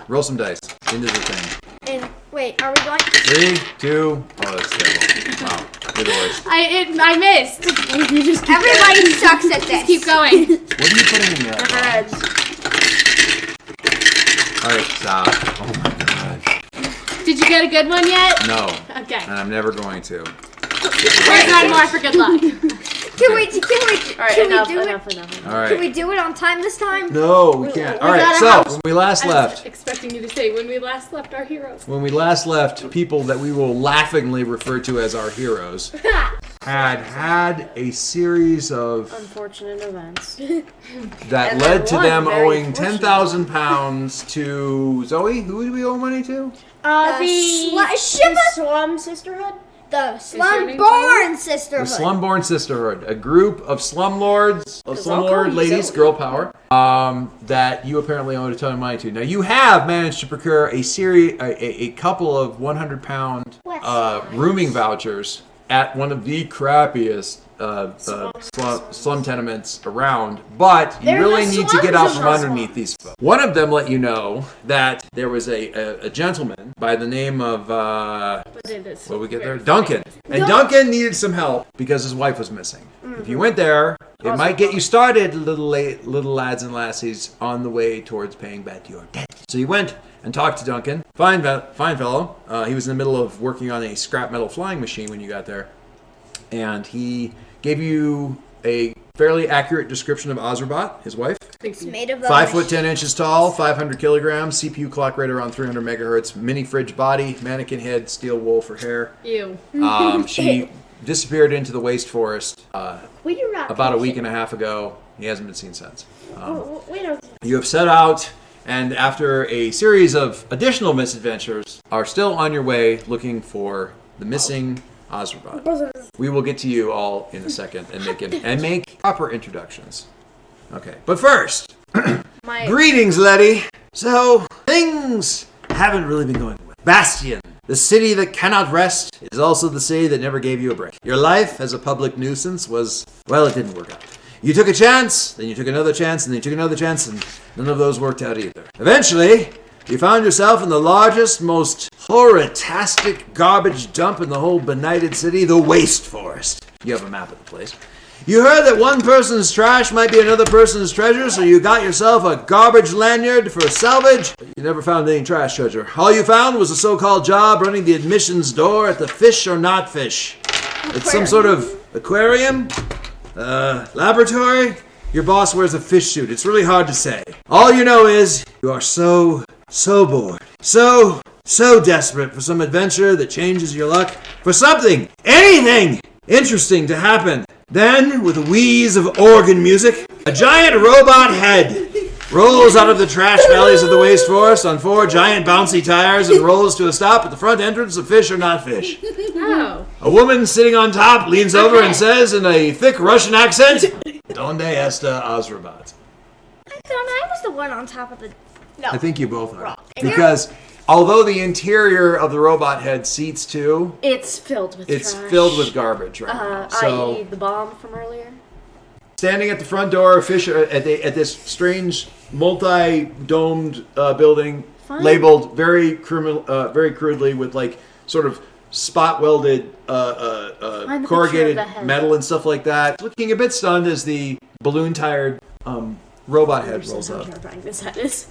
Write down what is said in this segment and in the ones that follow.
Roll some dice into the thing. And wait, are we going? 3, 2. Oh, that's terrible. Wow, you're the worst. I missed. You just everybody sucks at this. Keep going. What are you putting in there? Never ends. All right, stop. Oh my god. Did you get a good one yet? No. Okay. And I'm never going to. There's one more for good luck. Can we do it? All right. Can we do it on time this time? No, we can't. All right, so when we last I was left, expecting you to say when we last left our heroes. when we last left, people that we will laughingly refer to as our heroes had a series of unfortunate events that And led then to one them very owing fortunate £10,000 to Zoe. Who do we owe money to? Shiva, Slum Sisterhood. the name Slumborn The Sisterhood. Slumborn Sisterhood, a group of slumlords, of I'll call slumlord you ladies, Zoe. girl power, that you apparently owe a ton of money to. Now you have managed to procure a couple of £100 rooming vouchers at one of the crappiest slum tenements around, but you They're really the need to get out slums from of the underneath these folks. One of them let you know that there was a gentleman by the name of But it is. what did we get there? Duncan. And Duncan needed some help because his wife was missing. If you went there, it might get you started, little lads and lassies, on the way towards paying back your debt. So you went and talked to Duncan. Fine fellow. He was in the middle of working on a scrap metal flying machine when you got there. And he gave you a fairly accurate description of Azrabat, his wife. It's made of 5 foot 10 inches tall, 500 kilograms, CPU clock rate around 300 megahertz, mini fridge body, mannequin head, steel wool for hair. Ew. She disappeared into the waste forest We rock about a week and a half ago. He hasn't been seen since. Wait a You have set out, and after a series of additional misadventures, are still on your way looking for the missing Azrabat. We will get to you all in a second and make proper introductions. Okay, but first, greetings, Letty. So, things haven't really been going well. Bastion, the city that cannot rest, is also the city that never gave you a break. Your life as a public nuisance was, well, it didn't work out. You took a chance, then you took another chance, and then you took another chance, and none of those worked out either. Eventually, you found yourself in the largest, most horritastic garbage dump in the whole benighted city, the Waste Forest. You have a map of the place. You heard that one person's trash might be another person's treasure, so you got yourself a garbage lanyard for salvage. You never found any trash treasure. All you found was a so-called job running the admissions door at the Fish or Not Fish. It's some sort of aquarium, laboratory. Your boss wears a fish suit. It's really hard to say. All you know is you are so bored. So desperate for some adventure that changes your luck. For something, anything interesting to happen. Then, with a wheeze of organ music, a giant robot head rolls out of the trash valleys of the waste forest on 4 giant bouncy tires and rolls to a stop at the front entrance of Fish or Not Fish. Oh. A woman sitting on top leans over and says in a thick Russian accent, Donde esta Azrabat? I thought I was the one on top of the... No. I think you both are. Because although the interior of the robot head seats 2, It's filled with it's trash. filled with garbage right now. i.e. So, the bomb from earlier. standing at the front door of Fish at this strange multi-domed building, Fine. labeled very crudely with like sort of spot welded the corrugated picture of the head. metal and stuff like that. Looking a bit stunned as the balloon tired robot head Here's rolls how up. terrifying this head is.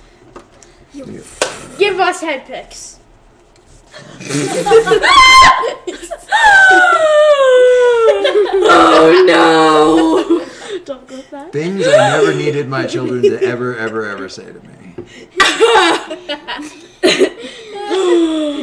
Give us head pics. Oh no! Don't go with that. Things I never needed my children to ever say to me.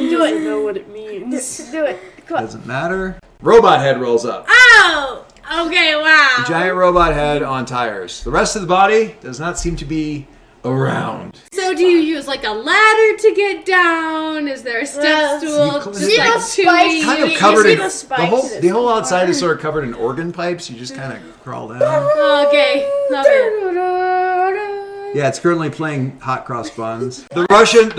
Do it. Know what it means. Do it. Come on. Doesn't matter. Robot head rolls up. Oh! Okay, wow. Giant robot head on tires. The rest of the body does not seem to be around. So do you use like a ladder to get down? Is there a step stool? You Just see like those spikes? Kind of You covered see in the spikes the whole outside is sort of covered in organ pipes. You just kind of crawl down. Okay. Yeah, it's currently playing hot cross buns. The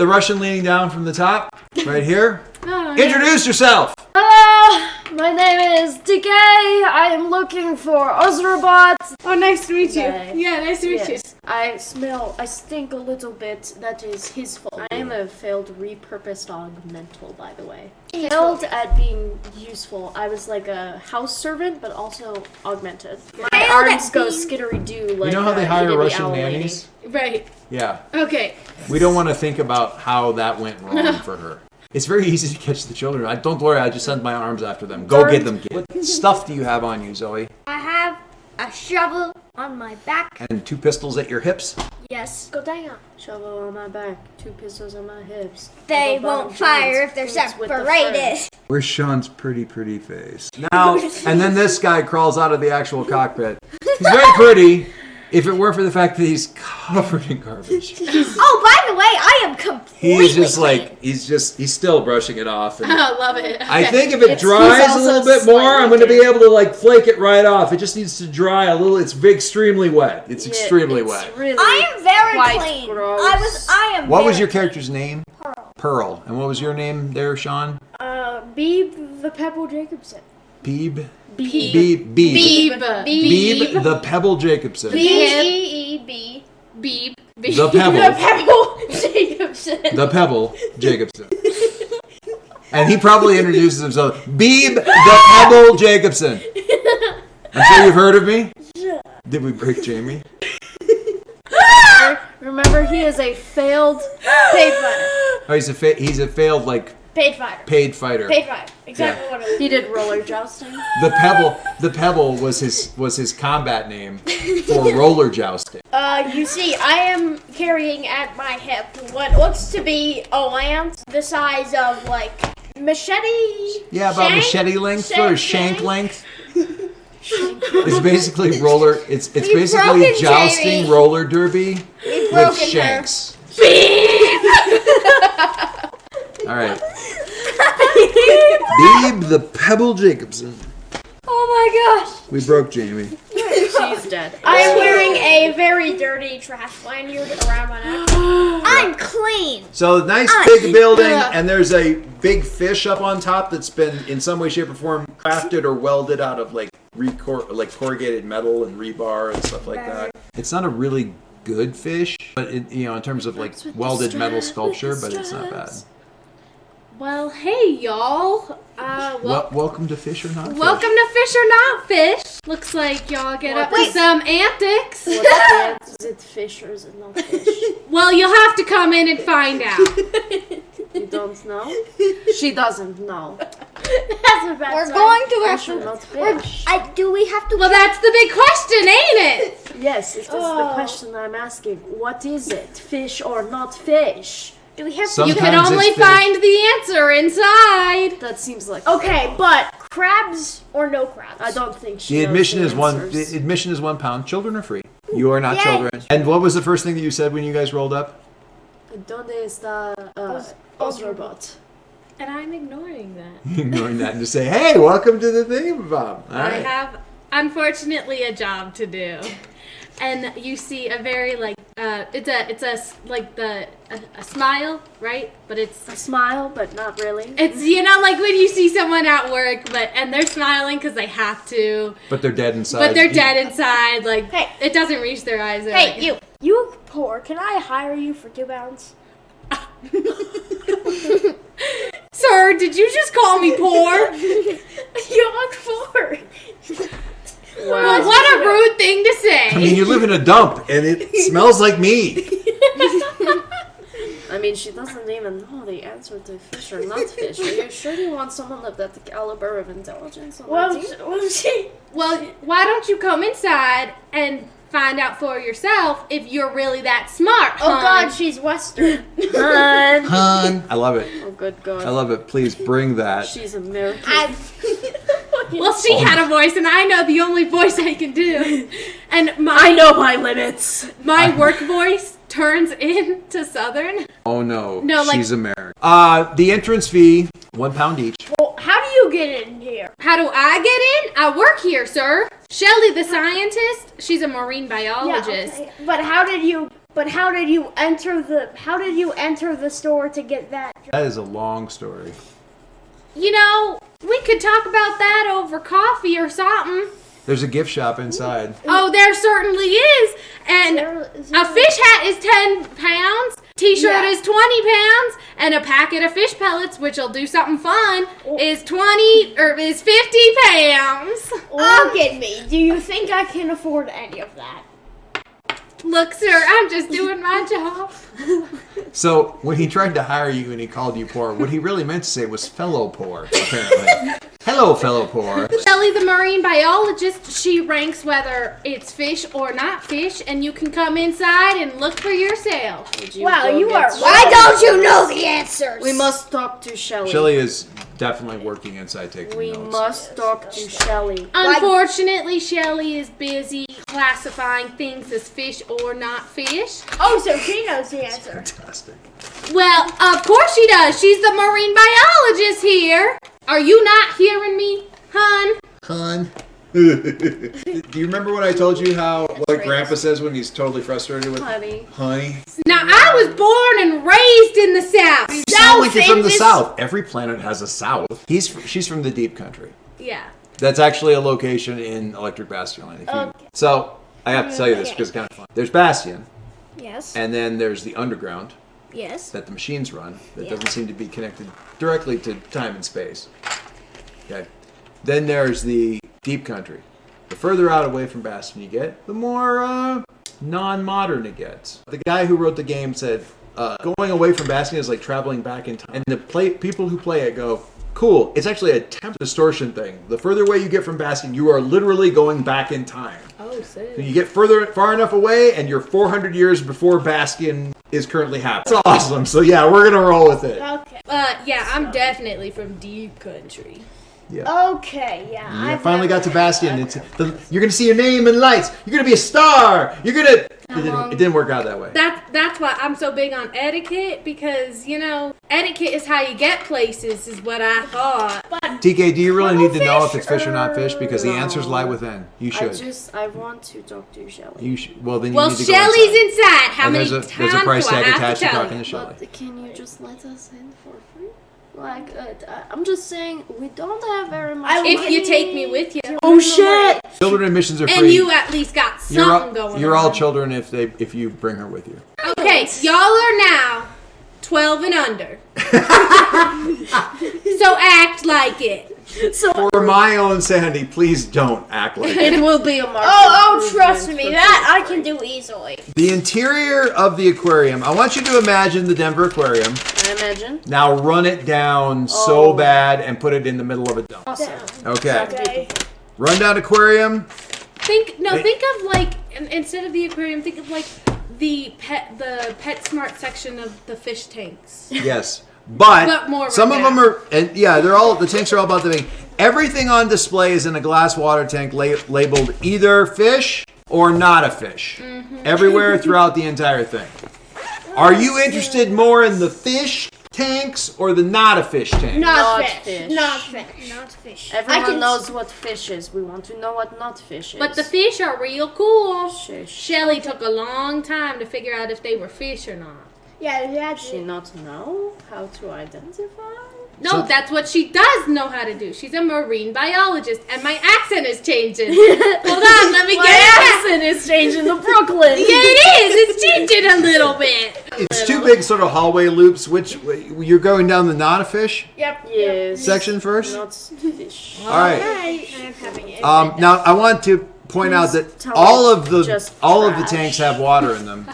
Russian leaning down from the top, right here. Oh, yeah. Introduce yourself. Hello, my name is DK. I am looking for Azrabat. Oh, nice to meet you. Bye. Yeah, nice to meet you. Yes. I stink a little bit. That is his fault. I am a failed repurposed augmental, by the way. Failed at being useful. I was like a house servant, but also augmented. My arms go skittery-doo. Like, You know how they hire Hidden the Russian Owl Lady. it. nannies? Right. Yeah. Okay. We don't want to think about how that went wrong for her. It's very easy to catch the children. Don't worry, I just sent my arms after them. Go get them, kid. What stuff do you have on you, Zoe? I have a shovel on my back. And 2 pistols at your hips? Yes. Go down. Shovel on my back, 2 pistols on my hips. They won't fire if they're separated. Where's Sean's pretty face? Now, and then this guy crawls out of the actual cockpit. He's very pretty, if it weren't for the fact that he's covered in garbage. Oh, by the way, I am completely He's just like, he's still brushing it off. And I love it. I Okay. think if it He's dries a also little bit more, I'm going to be slightly able to like flake it right off. It just needs to dry a little. It's extremely wet. It's extremely wet. Really I am very quite clean. gross. I am. What was very your character's name? Pearl. And what was your name there, Sean? Beeb the Pebble Jacobson. Beeb? Beeb. Beeb. Beeb. Beeb the Pebble Jacobson. B-E-E-B. Beeb. The Pebble. The Pebble Jacobson. The Pebble Jacobson. And he probably introduces himself. Beeb the Pebble Jacobson. I'm sure you've heard of me. Did we break Jamie? Remember, he is a failed Paid fighter. Oh, he's a failed like Paid fighter. paid fighter. Paid fighter. Exactly what it is. He did roller jousting. The Pebble was his combat name for roller jousting. You see, I am carrying at my hip what looks to be a lance the size of like machete. Yeah, about shank? machete length Shank, or shank shank? length. It's basically roller. It's basically broken jousting Jamie. roller derby We've with broken her. shanks. All right. Beeb the Pebble Jacobson. Oh my gosh. We broke Jamie. She's dead. I am wearing a very dirty trash lanyard around my neck. I'm clean. So nice big building, and there's a big fish up on top that's been in some way, shape, or form crafted or welded out of like corrugated metal and rebar and stuff like that. It's not a really good fish, but in terms of like welded metal sculpture, but it's not bad. Well, hey, y'all. Welcome to Fish or Not Fish. Welcome to Fish or Not Fish. Looks like y'all get up to some antics. What is it fish or is it not fish? Well, you'll have to come in and find out. You don't know? She doesn't know. We're going to have Fish or to. not fish? Do we have to? Well, that's the big question, ain't it? Yes, it is the question I'm asking. What is it? Fish or not fish? Do we have to? Sometimes You can only it's fish. find the answer inside. That seems like Okay, but crabs or no crabs? I don't think she The knows admission is answers. The admission is £1. Children are free. You are not Yay. children. And what was the first thing that you said when you guys rolled up? ¿Dónde está Ozrobot? And I'm ignoring that. Ignoring that and just say, "Hey, welcome to the thingamabob." All I right. have, unfortunately, a job to do. And you see a very it's a smile, right? But it's A smile, but not really. it's like when you see someone at work, and they're smiling because they have to, But they're dead inside. but they're dead inside. Like Hey. it doesn't reach their eyes. They're Hey, like, you poor. Can I hire you for £2? Sir, did you just call me poor? You look poor. Well, what a rude thing to say. I mean, you live in a dump and it smells like me. I mean, she doesn't even know the answer to fish or not fish. Are you sure you want someone of that caliber of intelligence on Well, that team? Well, why don't you come inside and find out for yourself if you're really that smart? Oh hon? God, she's Western. Hun. I love it. Oh, good God. I love it. Please bring that. She's American. Well, she had a voice, and I know the only voice I can do. And I know my limits. my work voice turns into Southern. Oh no. No, like- She's American. The entrance fee, £1 each. Well, how do you get in here? How do I get in? I work here, sir. Shelley, the scientist, she's a marine biologist. okay. But how did you enter the store to get that? That is a long story. We could talk about that over coffee or something. There's a gift shop inside. Oh, there certainly is. And a fish hat is 10 pounds. T-shirt is 20 pounds. And a packet of fish pellets, which will do something fun, is 50 pounds. Look at me. Do you think I can afford any of that? Look, sir, I'm just doing my job. So when he tried to hire you and he called you poor, what he really meant to say was fellow poor, apparently. Hello, fellow poor. Shelley, the marine biologist, she ranks whether it's fish or not fish, and you can come inside and look for yourself. Wow, you are. Why don't you know the answers? We must talk to Shelley. Shelley is definitely working inside taking We notes. must talk to Shelley. Unfortunately, Shelley is busy classifying things as fish or not fish. Oh, so she knows the answer. Fantastic. Well, of course she does. She's the marine biologist here. Are you not hearing me, hun? Hun. Do you remember when I told you how what Grandpa says when he's totally frustrated with Honey. honey? Now, I was born and raised in the South. You sound like you're from the South. Every planet has a South. She's from the deep country. Yeah. That's actually a location in Electric Bastionland. So I have to tell you this because it's kind of fun. There's Bastion, Yes. and then there's the underground Yes. that the machines run that doesn't seem to be connected directly to time and space. Okay. Then there's the deep country. The further out away from Bastion you get, the more non-modern it gets. The guy who wrote the game said, going away from Bastion is like traveling back in time. And the people who play it go, cool, it's actually a temp distortion thing. The further away you get from Bastion, you are literally going back in time. Oh, sick. So you get far enough away, and you're 400 years before Bastion is currently happening. That's awesome. So yeah, we're gonna roll with it. Okay. Yeah, I'm definitely from deep country. Yeah. Okay. Yeah. You finally got to Bastion. You're gonna see your name in lights. You're gonna be a star. You're gonna. It didn't work out that way. That's why I'm so big on etiquette, because, you know, etiquette is how you get places, is what I thought. TK, do you really need to know if it's fish or not fish? Because the answers lie within. You should. I want to talk to Shelley. You should. Well, then you Well, need to go Shelley's inside. inside. How And many there's times a price do I tag have attached to to tell talking you? to Shelley. But can you just let us in for free? Like, I'm just saying, we don't have very much If you take me with you. Oh, shit! Children admissions are free. And you at least got something going on. You're all children if you bring her with you. Okay, y'all are now 12 and under. So act like it. For my own sanity, please don't act like it. It will be a mark. Oh, trust me, that I can do easily. The interior of the aquarium. I want you to imagine the Denver Aquarium. I imagine. Now run it down so bad and put it in the middle of a dump. Awesome. Okay. Okay. Run down aquarium. Think of like, instead of the aquarium, think of like the PetSmart section of the fish tanks. Yes. But more some of rundown. them are, and yeah, the tanks are all about the thing. Everything on display is in a glass water tank labeled either fish or not a fish. Everywhere throughout the entire thing. Are you interested more in the fish tanks or the not a fish tank? Not Not fish. fish. Not fish. Not fish. Everyone knows what fish is. We want to know what not fish is. But the fish are real cool. Shush. Shelley took a long time to figure out if they were fish or not. Yeah, Does she not know how to identify? No, that's what she does know how to do. She's a marine biologist, and my accent is changing. Hold on, let me get it. accent is changing to Brooklyn. Yeah, it is. It's changing a little bit. It's two big sort of hallway loops. Which you're going down the not a fish Yep. Yes. section first? Not fish. All right. I'm having it. Now I want to point out that tell all us of the just trash. tanks have water in them.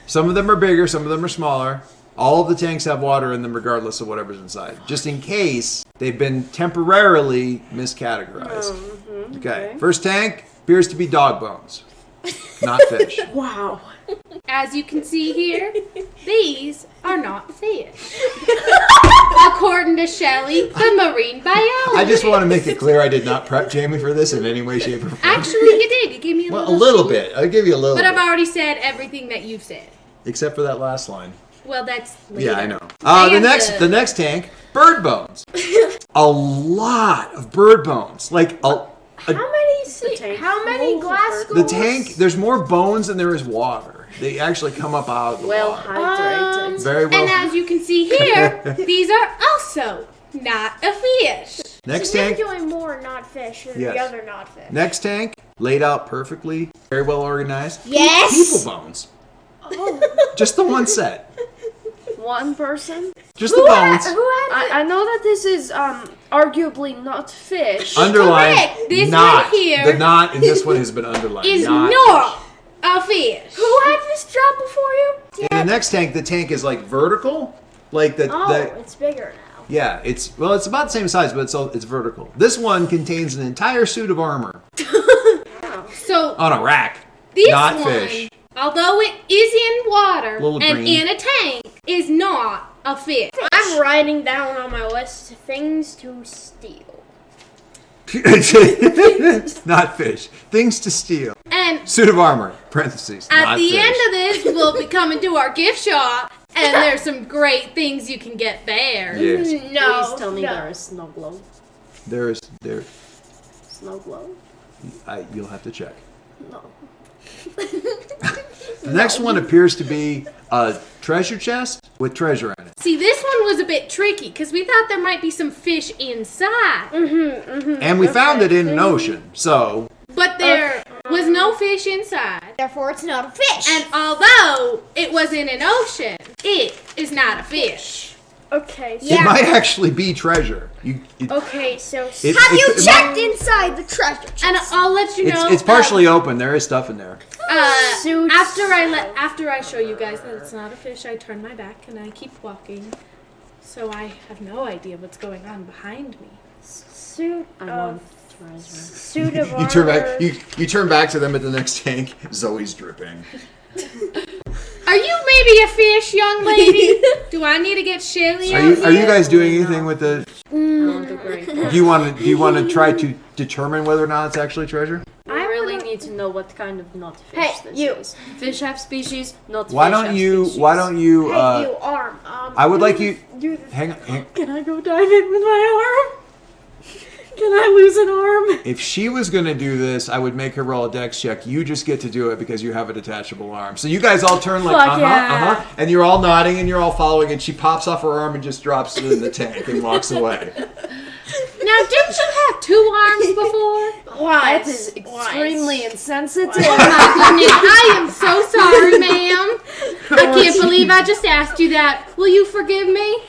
Some of them are bigger, some of them are smaller. All of the tanks have water in them regardless of whatever's inside, just in case they've been temporarily miscategorized. Okay. First tank appears to be dog bones, not fish. Wow. As you can see here, these are not fish. According to Shelley, the marine biologist. I just want to make it clear I did not prep Jamie for this in any way, shape, or form. Actually, you did. You gave me a Well, a little little sheet. bit. I'll give you a little But bit. I've already said everything that you've said. Except for that last line. Well, that's later. Yeah, I know. And The next tank, bird bones. A lot of bird bones. Like How many glass the tank. There's more bones than there is water. They actually come up out of the Well water. hydrated. Very well. And as you can see here, these are also not a fish. Next So you're tank. doing more not fish than Yes. the other not fish. Next tank, laid out perfectly, very well organized. Yes. People bones. Oh, Just the one set. one person. Just the bones. I know that this is arguably not fish. Underlined. Correct. This not. one here The not in this one has been underlined. is not. not a fish. Who had this job before you? In the next tank, the tank is like vertical. Like the It's bigger now. yeah, it's about the same size, but it's vertical. This one contains an entire suit of armor So on a rack. this not one, fish. although it is in water Little and green. in a tank, is not a fish. I'm writing down on my list things to steal. Not fish. Things to steal. And Suit of armor. Parentheses. at not the fish. end of this, we'll be coming to our gift shop, and there's some great things you can get there. Yes. No. Please tell me no. there is snow globe. There. Snow globe? You'll have to check. No. The next one appears to be a treasure chest with treasure in it. See, this one was a bit tricky because we thought there might be some fish inside, And we found it in an ocean. So, but there was no fish inside. Therefore, it's not a fish. And although it was in an ocean, it is not a fish. Okay. So it might actually be treasure. Okay. So It- have you it checked might- inside the treasure chest? And I'll let you know. It's partially open. There is stuff in there. Suits. After I show you guys that it's not a fish, I turn my back and I keep walking, so I have no idea what's going on behind me. Suit I of want treasure. suit of You turn armor. back. You turn back to them at the next tank. Zoe's dripping. Are you maybe a fish, young lady? Do I need to get Shelly out Are you here? guys doing anything with the? I want the great. Do you want to try to determine whether or not it's actually treasure? I really need to know what kind of not fish Hey, this you. is. Fish have species, not Why fish don't have you? species. Why don't you? Hey, you arm. I would like you. Do the Hang on. Can I go dive in with my arm? Can I lose an arm? If she was going to do this, I would make her roll a dex check. You just get to do it because you have a detachable arm. So you guys all turn like, Fuck yeah. and you're all nodding and you're all following, and she pops off her arm and just drops it in the tank and walks away. Now, didn't you have 2 arms before? Why? That is extremely insensitive. Oh my goodness, I am so sorry, ma'am. I can't believe I just asked you that. Will you forgive me?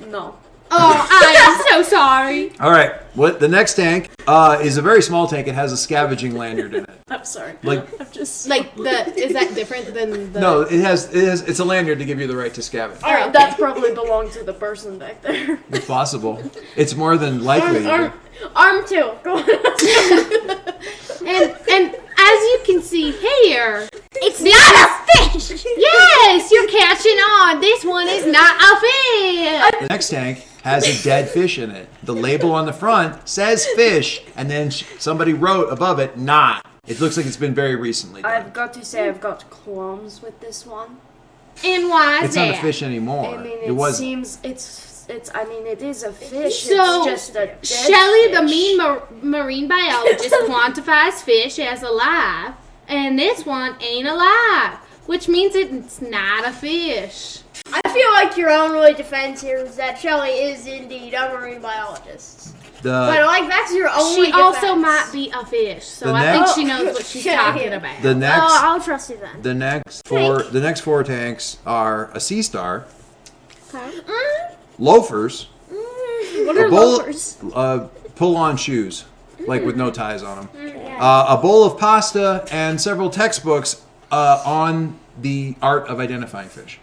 No. Oh, I am so sorry. All right. What the next tank is a very small tank. It has a scavenging lanyard in it. I'm sorry. Like I'm just Is that different than the... no, it has it's a lanyard to give you the right to scavenge. All right, that probably belonged to the person back there. It's possible. It's more than likely. Arm two. Go on. And as you can see here, It's not a fish. yes, you're catching on. This one is not a fish. The next tank has a dead fish in it. The label on the front says fish, and then somebody wrote above it not. It looks like it's been very recently done. I've got to say, I've got qualms with this one. And why is It's not a that? fish anymore. I mean, it was. seems it's. I mean, it is a fish. So, it's just a dead Shelley, the fish. mean marine biologist, quantifies fish as alive, and this one ain't alive, which means it's not a fish. I feel like your only defense here is that Shelley is indeed a marine biologist. But like that's your only She also defense. might be a fish, so The I think next- she knows what she's Yeah. talking about. the next. Oh, I'll trust you then. The next four tanks are a sea star, loafers, What a are bowl, loafers? pull-on shoes, like with no ties on them, a bowl of pasta, and several textbooks on the art of identifying fish.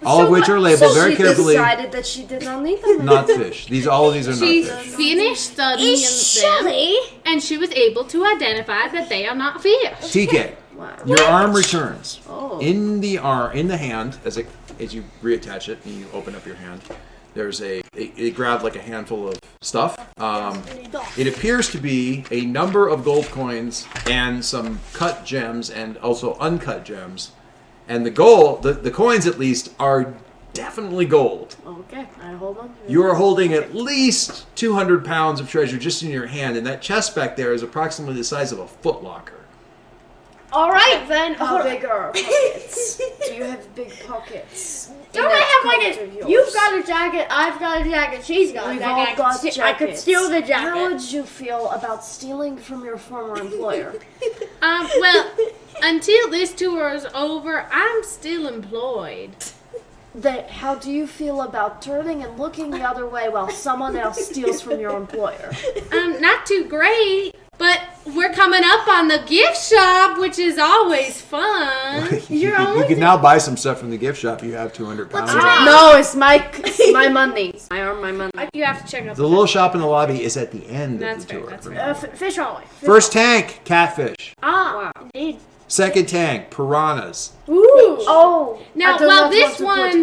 All of which are labeled very she carefully. decided that she did not need them. Not fish. All of these are She not fish. finished studying Is them, Shelley? and she was able to identify that they are not fish. TK, Wow. your arm returns. Oh. In the hand, as you reattach it and you open up your hand, there's it grabbed like a handful of stuff. It appears to be a number of gold coins and some cut gems and also uncut gems. And the coins at least are definitely gold. Okay, I hold on. You are holding at least 200 pounds of treasure just in your hand, and that chest back there is approximately the size of a footlocker. All right then. How big are our pockets? Do you have big pockets? Don't I have like a? You've got a jacket. I've got a jacket. She's got a We've jacket. all got jackets. I could steal the jacket. How would you feel about stealing from your former employer? Well, until this tour is over, I'm still employed. How do you feel about turning and looking the other way while someone else steals from your employer? Not too great, but we're coming up on the gift shop, which is always fun. you can now buy some stuff from the gift shop. You have 200 pounds. No, it's my money. I earn my money. You have to check out The little shop in the lobby is at the end That's of the fair, tour. that's fair. Fish only. First tank, catfish. Wow. Indeed. Second tank, piranhas. Ooh. Oh. Now, while this one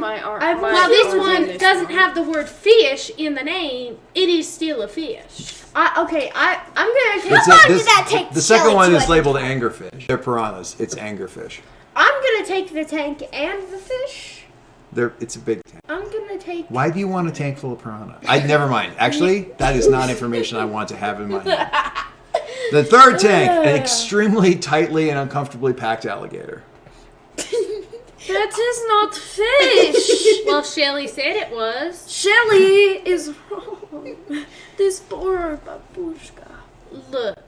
doesn't have the word fish in the name, it is still a fish. I'm gonna take. The second one is labeled angerfish. They're piranhas. It's angerfish. I'm gonna take the tank and the fish. It's a big tank. I'm gonna take. Why do you want a tank full of piranha? Never mind. Actually, that is not information I want to have in my head. The third tank, an extremely tightly and uncomfortably packed alligator. That is not fish. Well, Shelly said it was. Shelly is wrong. This poor babushka. Look,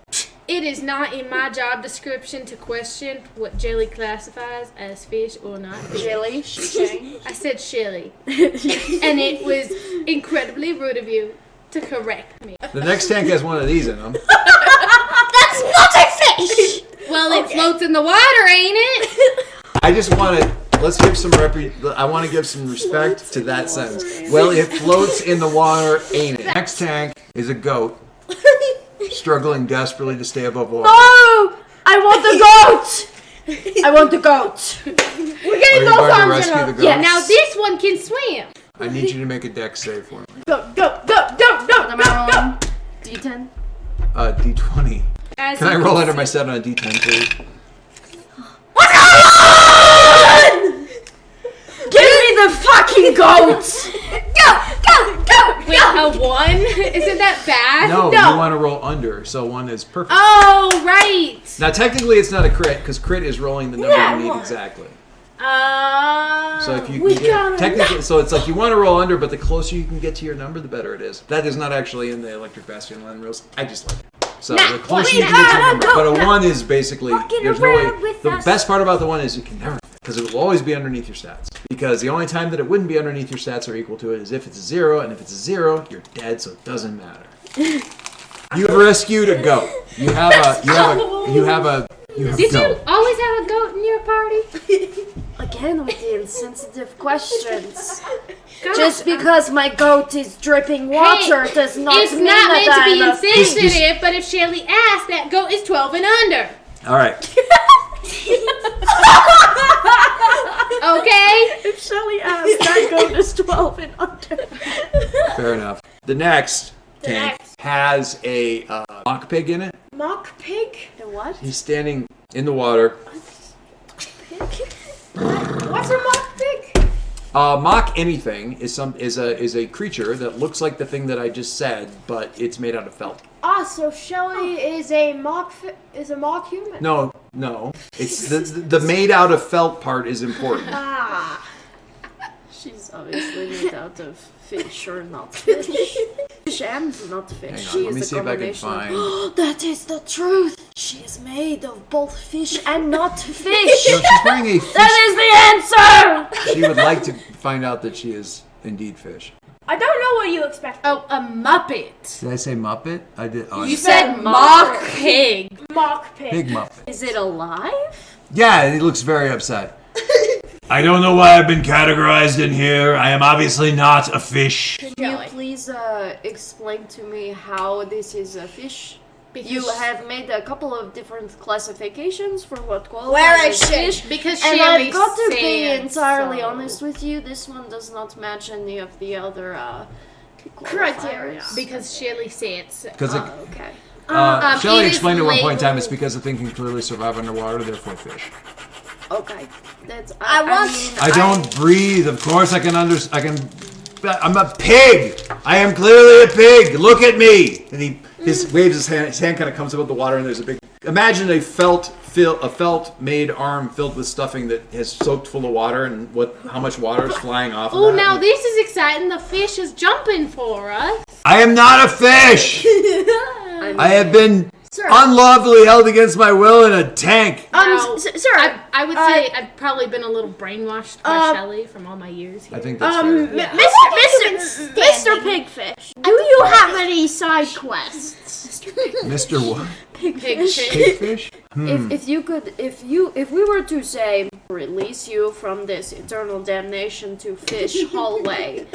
it is not in my job description to question what Jelly classifies as fish or not. Jelly? I said Shelly. And it was incredibly rude of you to correct me. The next tank has one of these in them. That's not a fish. Well, it floats in the water, ain't it? I just want to, let's give some I want to give some respect to that sentence. Well, it floats in the water, ain't it? Next tank is a goat, struggling desperately to stay above water. No! I want the goat! I want the goat. We're getting both to arms rescue in the a. goat? Yeah, now this one can swim. I need you to make a dex save for me. Go. D10? D20. As Can I you roll can under my see. 7 on a D10, please? Give me the fucking goat! Wait, a 1? Isn't that bad? No, you want to roll under, so 1 is perfect. Oh, right. Now, technically, it's not a crit, because crit is rolling the number you need exactly. So if you can get, technically, so it's like you want to roll under, but the closer you can get to your number, the better it is. That is not actually in the Electric Bastionland rules. I just like it. So the closer you can get to your number, but a 1 is basically there's no way. The best part about the 1 is you can never, because it will always be underneath your stats. Because the only time that it wouldn't be underneath your stats or equal to it is if it's a 0, and if it's a 0, you're dead, so it doesn't matter. You have rescued a goat. You have a Did you always have a goat in your party? Again with the insensitive questions. Just because my goat is dripping water does not It's mean not that meant to be I'm a insensitive, but if Shelly asked, that goat is 12 and under. All right. Okay? If Shelly asked, that goat is 12 and under. Fair enough. The next tank has a mock pig in it. Mock pig? The what? He's standing in the water. What's a mock pig? Mock anything is a creature that looks like the thing that I just said, but it's made out of felt. So Shelly is a mock human. No. It's the made out of felt part is important. She's obviously made out of fish or not fish. Fish and not fish. Hang on, She let me is see a if I can combination find. of. That is the truth. She is made of both fish and not fish. No, she's wearing a fish. That is the answer. She would like to find out that she is indeed fish. I don't know what you expect. Oh, a Muppet. Did I say Muppet? I did. Oh, You said mock pig. Mock pig. Big Muppet. Is it alive? Yeah, he looks very upset. I don't know why I've been categorized in here. I am obviously not a fish. Can you please explain to me how this is a fish? Because You have made a couple of different classifications for what qualifies Where as is she? fish. Because And Shelly I've got to be said entirely so. honest with you, this one does not match any of the other Criteria. qualifiers. Because Shelly said so. Because Okay. Shelley it is explained at one point in time it's labeled- because the thing can clearly survive underwater, therefore fish. Okay. That's I don't breathe. Of course I can I'm a pig. I am clearly a pig. Look at me. And he waves his hand. His hand kind of comes above the water, and there's a big. Imagine a felt felt-made arm filled with stuffing that has soaked full of water, and how much water is flying off of Oh, that? now this is exciting. The fish is jumping for us. I am not a fish! I have been unlawfully held against my will in a tank. Sir, I would say I've probably been a little brainwashed by Shelly from all my years here. I think that's fair. Mr. Pigfish, do you have any side quests? Mr. What? Pigfish. Pigfish? If we were to say release you from this eternal damnation to fish hallway,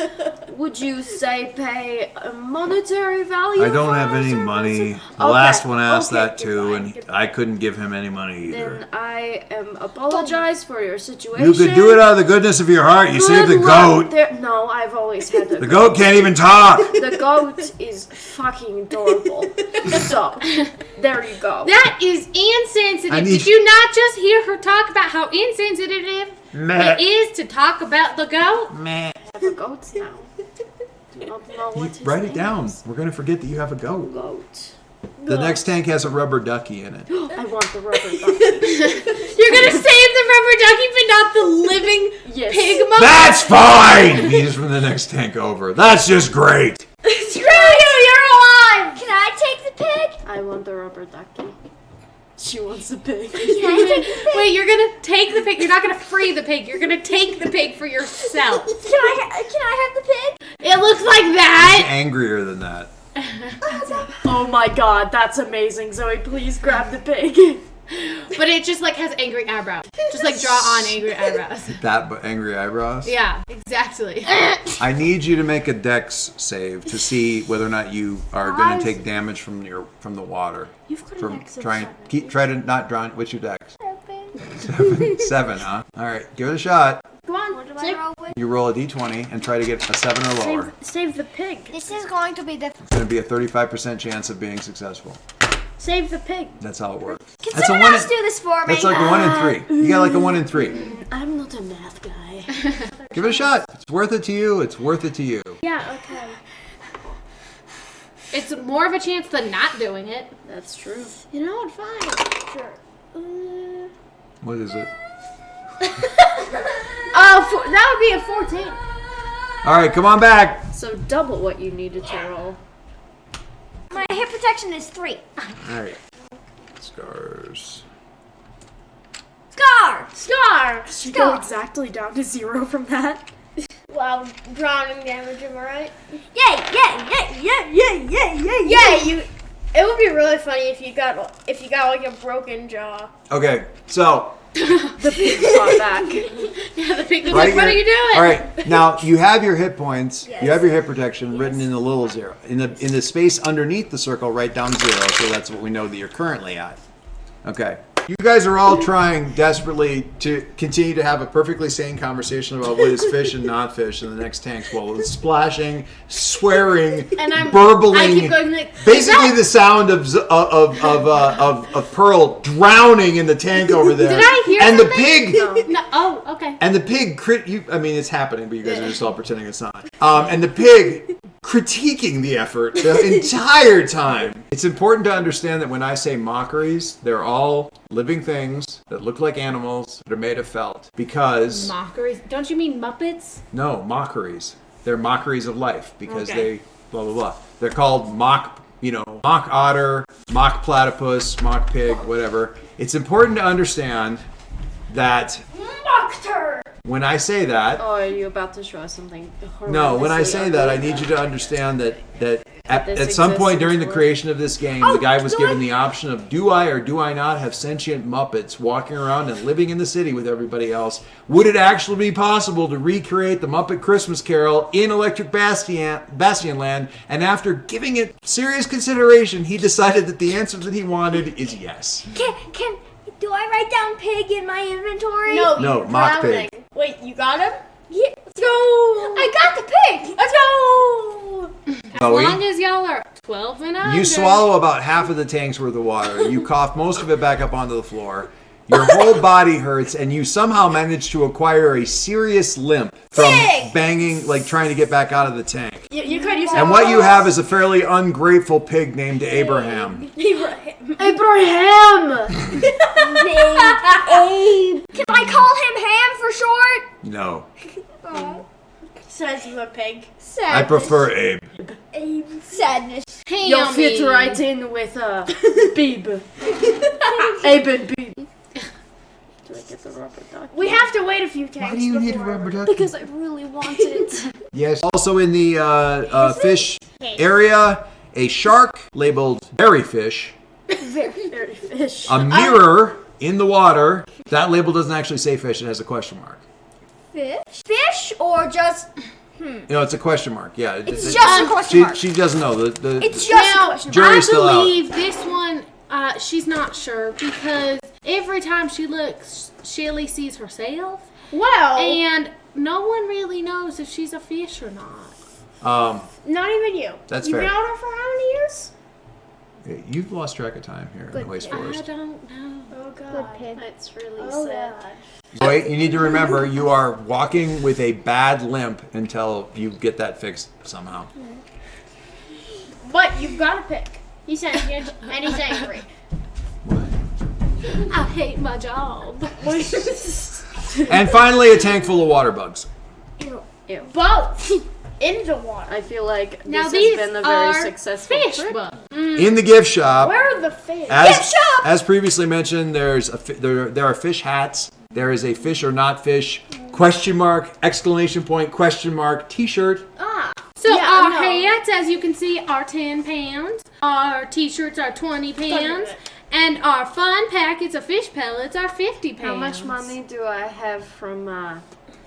would you say pay a monetary value? I don't for have our any services? money. The Okay, last one asked okay, that too, goodbye, and goodbye. I couldn't give him any money either. Then I apologize for your situation. You could do it out of the goodness of your heart. You saved the Good luck. goat. No, I've always had The goat can't even talk. The goat is fucking adorable. So, there you go. That is insensitive. I need- Did you not just hear her talk about how insensitive it is to talk about the goat? I have a goat now. Do not know what his Write it name down. is. We're going to forget that you have a goat. Goat. The next tank has a rubber ducky in it. I want the rubber ducky. You're gonna save the rubber ducky, but not the living Yes. pig monkey? That's fine! He's from the next tank over. That's just great. Screw you, you're alive! Can I take the pig? I want the rubber ducky. She wants the pig. Can I take the pig? Wait, you're gonna take the pig. You're not gonna free the pig. You're gonna take the pig for yourself. Can I have the pig? It looks like that. Angrier than that. Oh my god, that's amazing. Zoe, please grab the pig. But it just like has angry eyebrows. Just like draw on angry eyebrows. That but angry eyebrows? Yeah, exactly. I need you to make a dex save to see whether or not you are going to take damage from the water. You've got From an X of try 7. to not drown. What's your dex? 7, huh? All right, give it a shot. Come on, what do I roll with? You roll a d20 and try to get a 7 or lower. Save the pig. This is going to be the... It's going to be a 35% chance of being successful. Save the pig. That's how it works. Can That's someone else do this for me? That's like a 1 in 3. You got like a 1 in 3. I'm not a math guy. Give it a shot. It's worth it to you. It's worth it to you. Yeah, okay. It's more of a chance than not doing it. That's true. You know what? Fine. Sure. What is it? That would be a 14. All right, come on back. So double what you needed to roll. My hit protection is 3. All right. Scars. Scar! You go exactly down to 0 from that. Wow, drowning damage, am I right? Yeah. It would be really funny if you got like a broken jaw. Okay, so The pig fought back. Yeah, the pig was right like, what here- are you doing? All right, now you have your hit points. Yes. You have your hit protection written in the little 0. In the space underneath the circle, write down 0. So that's what we know that you're currently at. Okay. You guys are all trying desperately to continue to have a perfectly sane conversation about what is fish and not fish in the next tanks while it's splashing, swearing, And burbling. I keep going like, Basically, the sound of Pearl drowning in the tank over there. Did I hear And something? the pig. No, oh, okay. And the pig I mean, it's happening, but you guys are just all pretending it's not. And the pig critiquing the effort the entire time. It's important to understand that when I say mockeries, they're all living things that look like animals that are made of felt. Because Mockeries. Don't you mean Muppets? no, mockeries. They're mockeries of life because Okay. they blah blah blah. They're called mock otter, mock platypus, mock pig, whatever. It's important to understand that when I say that, Oh, are you about to show us something horrible? no, when I say that, I need you to understand that at this some point exists during the in creation of this game, the guy was given the option of do I or do I not have sentient Muppets walking around and living in the city with everybody else? Would it actually be possible to recreate the Muppet Christmas Carol in Electric Bastionland? And after giving it serious consideration, he decided that the answer that he wanted is yes. Do I write down pig in my inventory? No, mock pig. Wait, you got him? Yeah. Let's go! I got the pig! Let's go! As Chloe? long as y'all are 12 and under. You swallow about half of the tank's worth of water. You cough most of it back up onto the floor. Your whole body hurts, and you somehow manage to acquire a serious limp from banging, like trying to get back out of the tank. You could use And what you have is a fairly ungrateful pig named Abraham. Abraham! Abe. Can I call him Ham for short? No. Oh. Says the pig. I prefer Abe. Abe. Sadness. You'll fit right in with Beeb. Abe and Beeb. Do I get the rubber duck? We have to wait a few tanks. Why do you need a before- rubber duck? Because I really want it. Yes. Also in the fish area, a shark labeled berry fish. Very fish. A mirror in the water. That label doesn't actually say fish. It has a question mark. Fish? Fish or just... No, it's a question mark. Yeah. It's just a question mark. She doesn't know. It's just Now, a question mark. Jury's still I out. believe this one, she's not sure because every time she looks, Shelly sees herself. Well, And no one really knows if she's a fish or not. not even you. That's You've fair. been out here for how many years? You've lost track of time here in the Waste I Forest. don't know. Oh, God. It's really Oh, sad. God. Wait, you need to remember you are walking with a bad limp until you get that fixed somehow. But you've got to pick. He's sentient and he's angry. I hate my job. And finally, a tank full of water bugs. Ew. Both in the water. I feel like this Now has these been a are very successful fish trip. bugs. In the gift shop, Where are the fish? as previously mentioned, there are fish hats. There is a fish or not fish question mark, exclamation point, question mark, t-shirt. So Yeah, our no. hats, as you can see, are 10 pounds. Our t-shirts are 20 pounds. And our fun packets of fish pellets are 50 pounds. How much money do I have from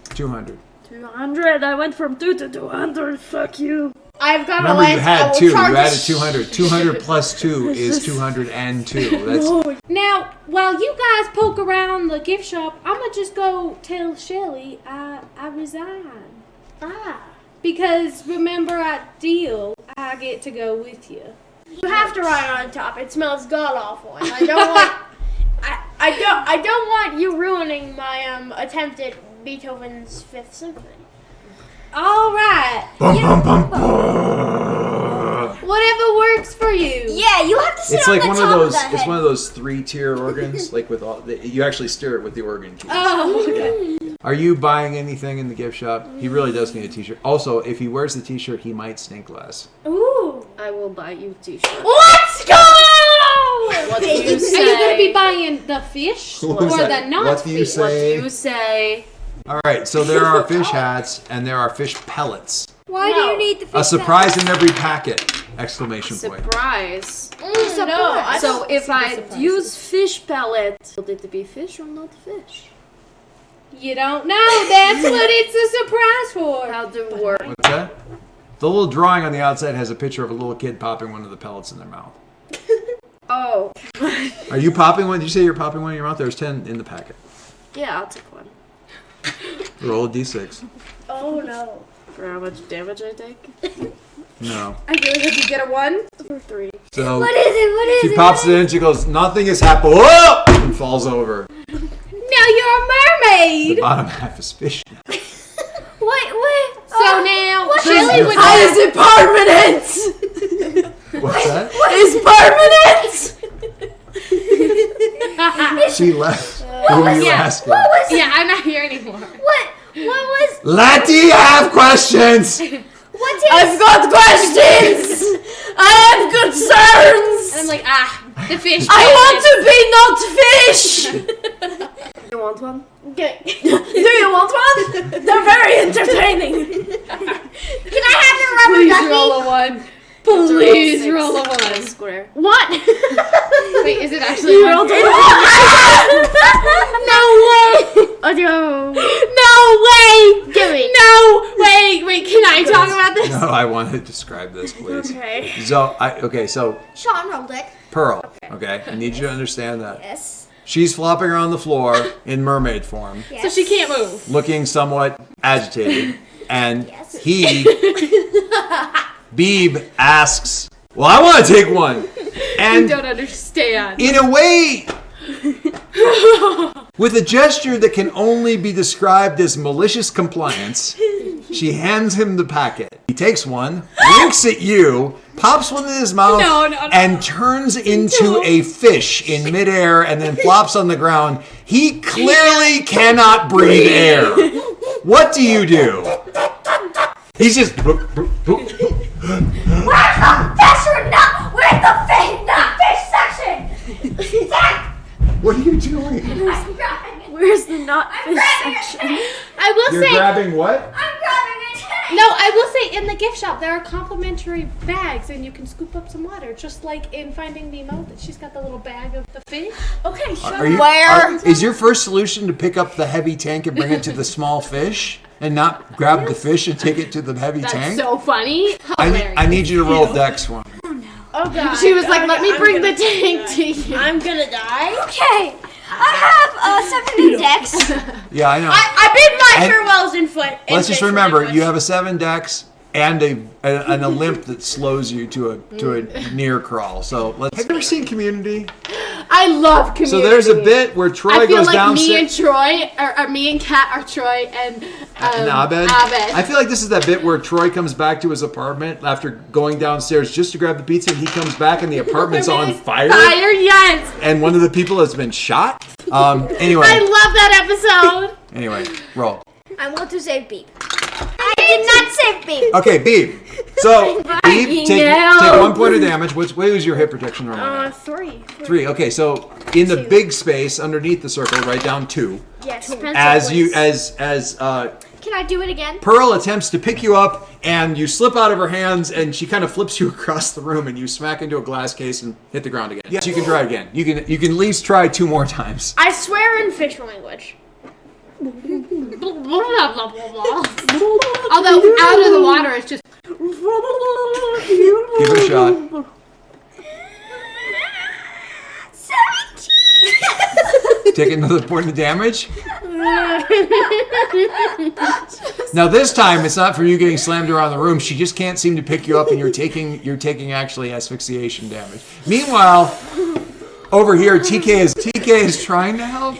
200. 200? I went from 2 to 200. Fuck you. I've got Remember, a you lens. had I will 2. You charge added 200. 200 plus 2 is 202. That's Now, while you guys poke around the gift shop, I'm going to just go tell Shelly I resign. Because remember our deal, I get to go with you. You have to ride on top. It smells god awful, and I don't want. I don't want you ruining my attempt at Beethoven's Fifth Symphony. All right. bum, bum, bum, bum. Whatever works for you. Yeah, you have to sit It's on like the one top of those. that It's head. one of those 3-tier organs, like with all. You actually steer it with the organ keys. Oh, okay. Are you buying anything in the gift shop? He really does need a t-shirt. Also, if he wears the t-shirt, he might stink less. Ooh. I will buy you t-shirt. Let's go! What do you Are say? you going to be buying the fish or What was the that? not What do you fish? What do say? you say? All right, so there are fish hats and there are fish pellets. Why do you need the fish? A surprise in every packet! Exclamation point. Surprise. No, So if I use fish pellet, will it be fish or not fish? You don't know. That's what it's a surprise for. How do it work? What's that? The little drawing on the outside has a picture of a little kid popping one of the pellets in their mouth. Oh. Are you popping one? Did you say you're popping one in your mouth? There's 10 in the packet. Yeah, I'll take one. Roll a d6. Oh no. For how much damage I take? No. I really hope you get a 1. Or 3. So What is it? What is she it? pops it in. She goes, "Nothing has happened." Whoa! And falls over. Now you're a mermaid. The bottom half is fish. Wait. So now, What Shelly is would How is it permanent? What's that? It's permanent! She left. Who were you Yeah. asking? Yeah, I'm not here anymore. What was? Letty, have questions. What's I've got questions! I have concerns! And I'm like, the fish. I want to be not fish! You want one? Okay. Do you want one? They're very entertaining. Can I have the rubber Please ducky? roll a 1. Please roll a 1. Square. What? Wait, is it actually You one? rolled a No way! Oh no. No way! Give me. No! Wait, can I talk about this? No, I want to describe this, please. Okay. So Sean rolled it. Pearl. Okay, I need you to understand that. Yes. She's flopping around the floor in mermaid form, Yes. So she can't move. looking somewhat agitated, and Yes. he, Beeb, asks, "Well, I want to take one," I and don't understand. in a way, with a gesture that can only be described as malicious compliance, she hands him the packet. He takes one, winks at you, pops one in his mouth, and turns into a fish in midair and then flops on the ground. He clearly cannot breathe air. What do you do? He's just... Where's the fish or not? Where's the fish, not fish section? Dad! What are you doing? I'm grabbing it. Where's the not fish section? I will You're say. grabbing what? I'm grabbing a tank. No, I will say in the gift shop there are complimentary bags and you can scoop up some water, just like in Finding Nemo. That she's got the little bag of the fish. Okay, sure. Is your first solution to pick up the heavy tank and bring it to the small fish and not grab the fish and take it to the heavy That's tank? so funny. I need you to roll Dex one. Oh god. She was like, "Let me bring the tank to you." I'm gonna die. Okay, I have 7 in Dex. Yeah, I know. I bid my And- farewells in foot. Let's just remember, you have a 7 Dex and a limp that slows you to a near crawl. So let's. Have you ever seen Community? I love Community. So there's a bit where Troy I feel goes like downstairs. me and Troy, or me and Kat are Troy and Abed. Abed. I feel like this is that bit where Troy comes back to his apartment after going downstairs just to grab the pizza, and he comes back and the apartment's on fire. Fire, yes. And one of the people has been shot. Anyway. I love that episode. Anyway, roll. I want to save Beep. I did not save Beep. Okay, Beep. So, Beep, take 1 point of damage. What was your hit protection roll? 3. 3. Okay, so in the big space underneath the circle, write down 2. Yes. Can I do it again? Pearl attempts to pick you up, and you slip out of her hands, and she kind of flips you across the room, and you smack into a glass case and hit the ground again. Yes, you can try again. You can at least try 2 more times. I swear in fish language. Blah, blah, blah, blah, blah. Although out of the water, it's just. Give it a shot. 17. Take another point of damage. Now this time it's not from you getting slammed around the room. She just can't seem to pick you up, and you're taking actually asphyxiation damage. Meanwhile, over here, TK is trying to help.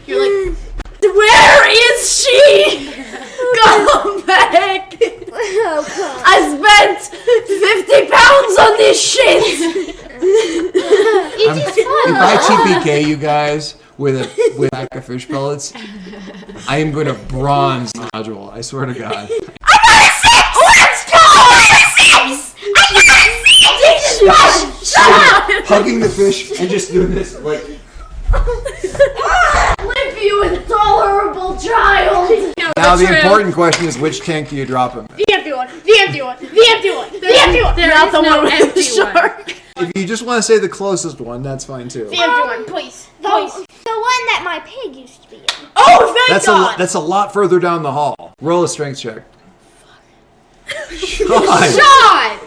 You're like, Where is she? Come back! I spent 50 pounds on this shit! If I TPK you guys with a pack of fish pellets, I am going to bronze nodule. I swear to God. Hugging the fish and just doing this like. Live, you intolerable child! Now the important question is, which tank do you drop him in? The empty one. The empty one. The empty one. The empty one. there is no empty one. If you just want to say the closest one, that's fine too. The empty one, please. The one that my pig used to be in. Oh, thank God. That's a lot further down the hall. Roll a strength check. Sean, God!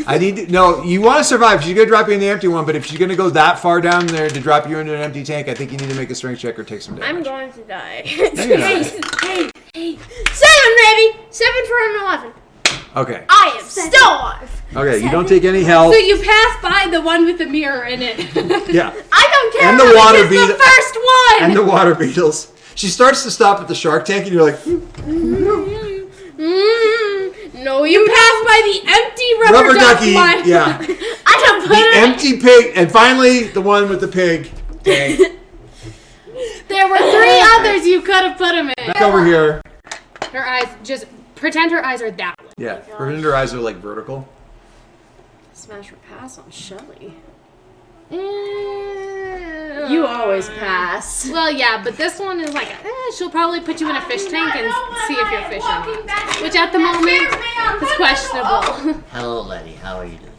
I need to, no, you want to survive. She's going to drop you in the empty one, but if she's going to go that far down there to drop you into an empty tank, I think you need to make a strength check or take some damage. I'm going to die. No, you're not. Hey. 7, baby. 7 for an 11. Okay. I am still alive. Okay, you don't take any health. So you pass by the one with the mirror in it. Yeah. I don't care. And the about water it. It's beetle. The first one! And the water beetles. She starts to stop at the shark tank, and you're like, No, You pass by the empty rubber duck ducky. one. Yeah. I don't put The it. empty pig, and finally the one with the pig. Tank. There were 3 others you could have put him in. Back over here. Her eyes, just pretend her eyes are that way. Yeah. Pretend her eyes are like vertical. Smash or pass on Shelly. You You always pass. Well, yeah, but this one is like, she'll probably put you in a fish tank and see if you're fish or not. Which at the moment is questionable. Hello, Letty. How are you doing?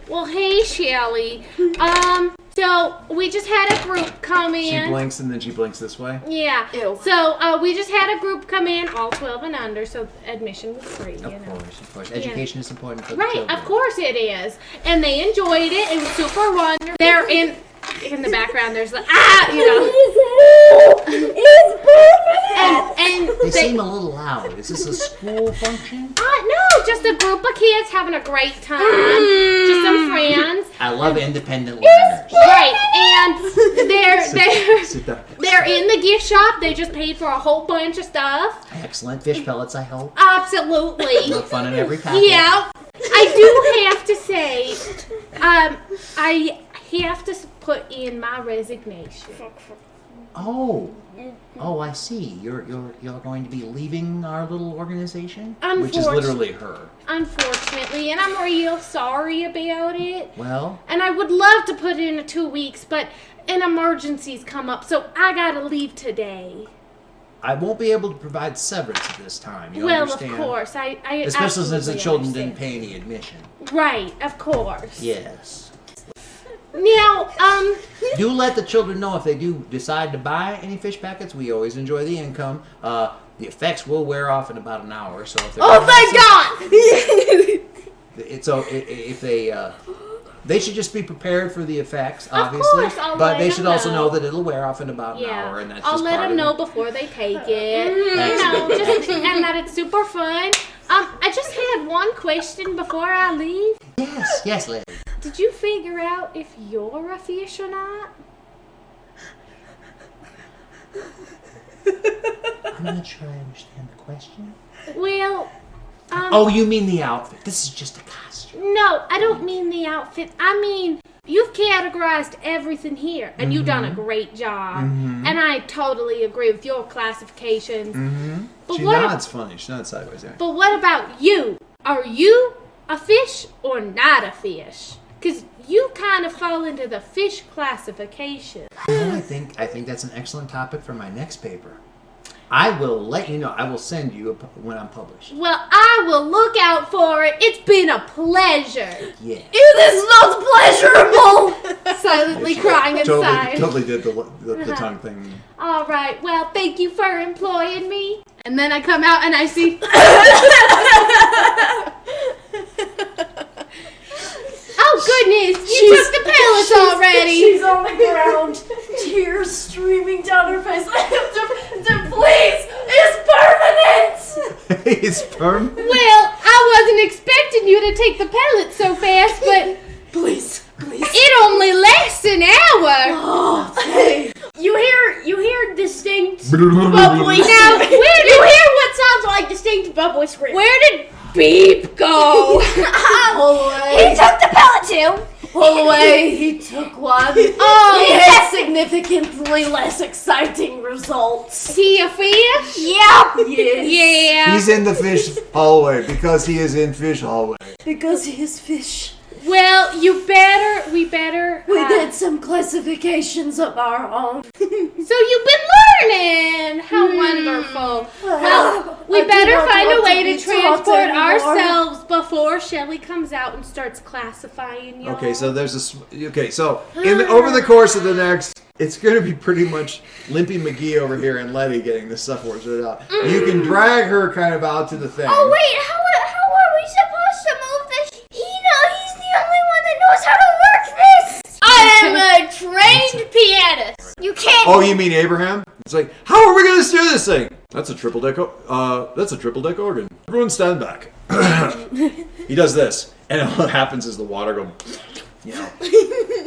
Well, hey, Shelly. So we just had a group come in. She blinks and then she blinks this way. Yeah. Ew. So we just had a group come in, all 12 and under, so admission was free. You know. Of course. Education is important for the Right, children. of course it is. And they enjoyed it. It was super wonderful. They're in the background. There's like and They seem a little loud. Is this a school function? no, just a group of kids having a great time. Just some friends. I love independent learners. Right, and Sit down. they're in the gift shop. They just paid for a whole bunch of stuff. Excellent fish pellets, I hope. Absolutely. Look fun in every packet. Yeah. I I do have to say, I have to put in my resignation. Oh, I see. You're going to be leaving our little organization? Which is literally her. Unfortunately, and I'm real sorry about it. Well, And I would love to put in 2 weeks, but an emergency's come up, so I gotta leave today. I won't be able to provide severance at this time. You Well, understand? of course, I Especially since the absolutely children understand. didn't pay any admission. Right, of course. Yes. Now, Do let the children know if they do decide to buy any fish packets. We always enjoy the income. The effects will wear off in about an hour, so if they're Thank God! So if they should just be prepared for the effects, obviously. course, I'll but let they them should also know. know that it'll wear off in about an hour, and that's I'll just let part them of know it. before they take it. And that it's super fun. I just had one question before I leave. Yes, lady. Did you figure out if you're a fish or not? I'm not sure I understand the question. Well, Oh, you mean the outfit? This is just a costume. no, I don't mean the outfit. I mean, you've categorized everything here, and you've done a great job. And I totally agree with your classifications. But She what nods funny. She nods sideways. Yeah. But what about you? Are you a fish or not a fish? Because you kind of fall into the fish classification. Well, I think that's an excellent topic for my next paper. I will let you know. I will send you when I'm published. Well, I will look out for it. It's been a pleasure. Yeah. Ew, this smells pleasurable! Silently crying inside. Totally did the tongue thing. All right. Well, thank you for employing me. And then I come out and I see. Oh goodness! You took the pellets already. She's on the ground, tears streaming down her face. Please, it's permanent! It's perm. Well, I wasn't expecting you to take the pellets so fast, but Please. it only lasts an hour. Oh, You hear distinct Bubbly. bubbly. Now, You hear what sounds like distinct bubbly scream. where did Beep go? pull away. He took the pellet too! Pull away. He took one. Oh, He had significantly less exciting results. is he a fish? Yeah! Yes. Yeah. He's in the fish hallway because he is in fish hallway. Because he is fish. Well, we better. We did some classifications of our own. So you've been learning. How wonderful. Well, we I do better not find a want way to to be taught transport anymore. ourselves before Shelly comes out and starts classifying y'all. Okay, so there's over the course of the next, it's going to be pretty much Limpy McGee over here and Letty getting this stuff sorted out. You can drag her kind of out to the thing. Oh wait, how are we supposed to move this? He's the only one that knows how to work this! I am a trained pianist. You can't... Oh, you mean Abraham? It's like, how are we going to steer this thing? That's a triple deck organ. Everyone stand back. He does this, and what happens is the water goes,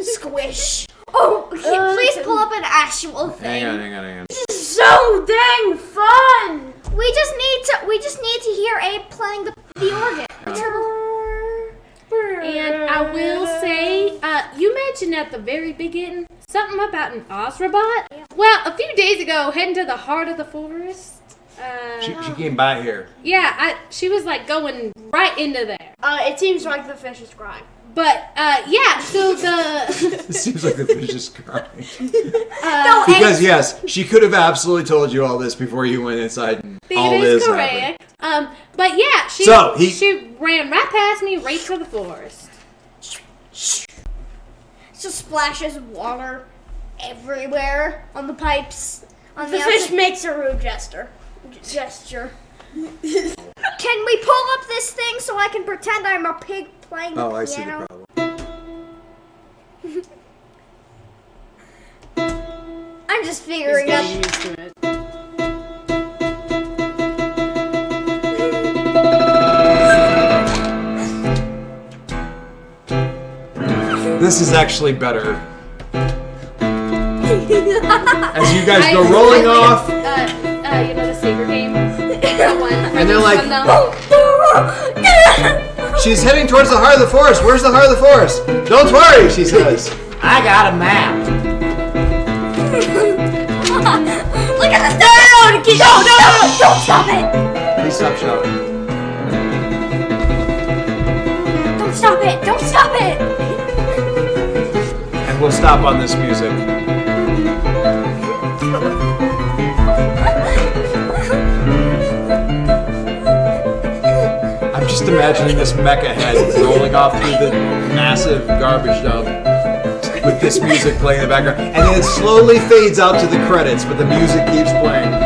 Squish. Oh, please pull up an actual thing. Hang on. So dang fun. We just need to hear Abe playing the organ. And I will say, you mentioned at the very beginning something about an Ozrobot. Well, a few days ago, heading to the heart of the forest. She came by here. Yeah, she was like going right into there. It seems like the fish is crying. But yeah, so the It seems like the fish is crying. No, Because yes, she could have absolutely told you all this before you went inside and all that this is happened. correct. But yeah, she ran right past me, right to the forest. just splashes water everywhere on the pipes. On The the fish outside. makes a rude gesture. Can we pull up this thing so I can pretend I'm a pig playing the piano? Oh, I see the problem. I'm just figuring out. Getting used to it. This is actually better. As you guys go rolling off, You know the saber game? That one. and they're like, She's heading towards the heart of the forest. Where's the heart of the forest? Don't worry, she says. I got a map. Look at this. No, don't stop it. Please stop shouting. Don't stop it. And we'll stop on this music. I'm just imagining this mecha head rolling off through the massive garbage dump with this music playing in the background. And then it slowly fades out to the credits, but the music keeps playing.